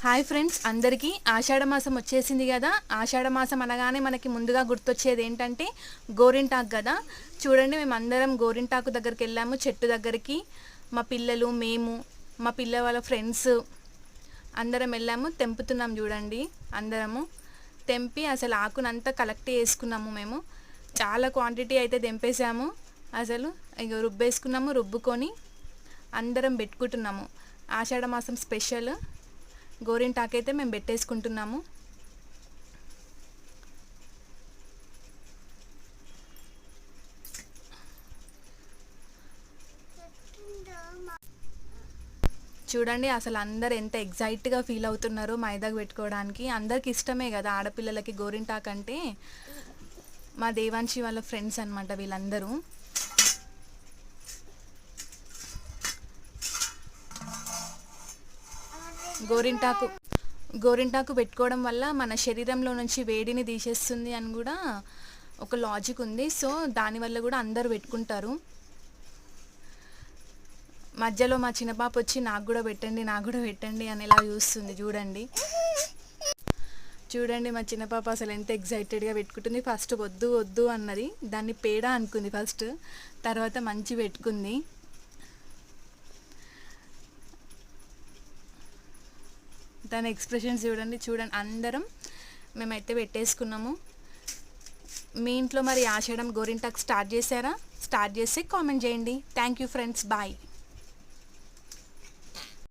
Hi friends, అందరికీ ఆషాఢ మాసం వచ్చేసింది కదా. ఆషాఢ మాసం అనగానే మనకి ముందుగా గుర్తొచ్చేది ఏంటంటే గోరింటాకు కదా. చూడండి, మేము అందరం గోరింటాకు దగ్గరికి వెళ్ళాము, చెట్టు దగ్గరికి. మా పిల్లలు, మేము, మా పిల్ల వాళ్ళ ఫ్రెండ్స్ అందరం వెళ్ళాము. తెంపుతున్నాం చూడండి. అందరము తెంపి అసలు ఆకునంతా కలెక్ట్ చేసుకున్నాము. మేము చాలా క్వాంటిటీ అయితే తెంపేసాము. అసలు ఇక రుబ్బేసుకున్నాము. రుబ్బుకొని అందరం పెట్టుకుంటున్నాము. ఆషాఢ మాసం స్పెషల్ గోరింటాకు అయితే మేము పెట్టేసుకుంటున్నాము. చూడండి, అసలు అందరు ఎంత ఎగ్జైట్గా ఫీల్ అవుతున్నారో మైదాకు పెట్టుకోవడానికి. అందరికి ఇష్టమే కదా ఆడపిల్లలకి గోరింటాకు అంటే. మా దేవాంశి వాళ్ళ ఫ్రెండ్స్ అనమాట వీళ్ళందరూ. గోరింటాకు పెట్టుకోవడం వల్ల మన శరీరంలో నుంచి వేడిని తీసేస్తుంది అని కూడా ఒక లాజిక్ ఉంది. సో దానివల్ల కూడా అందరూ పెట్టుకుంటారు. మధ్యలో మా చిన్న పాప వచ్చి నాకు కూడా పెట్టండి అని ఎలా చూస్తుంది చూడండి. మా చిన్న పాప అసలు ఎంత ఎగ్జైటెడ్గా పెట్టుకుంటుంది. ఫస్ట్ వద్దు వద్దు అన్నది, దాన్ని పేడ అనుకుంది ఫస్ట్, తర్వాత మంచి పెట్టుకుంది. దాని ఎక్స్ప్రెషన్స్ చూడండి. అందరం మేమైతే పెట్టేసుకున్నాము. మీ ఇంట్లో మరి ఆషాఢం గోరింటాకు స్టార్ట్ చేశారా? స్టార్ట్ చేస్తే కామెంట్ చేయండి. Thank you friends, bye.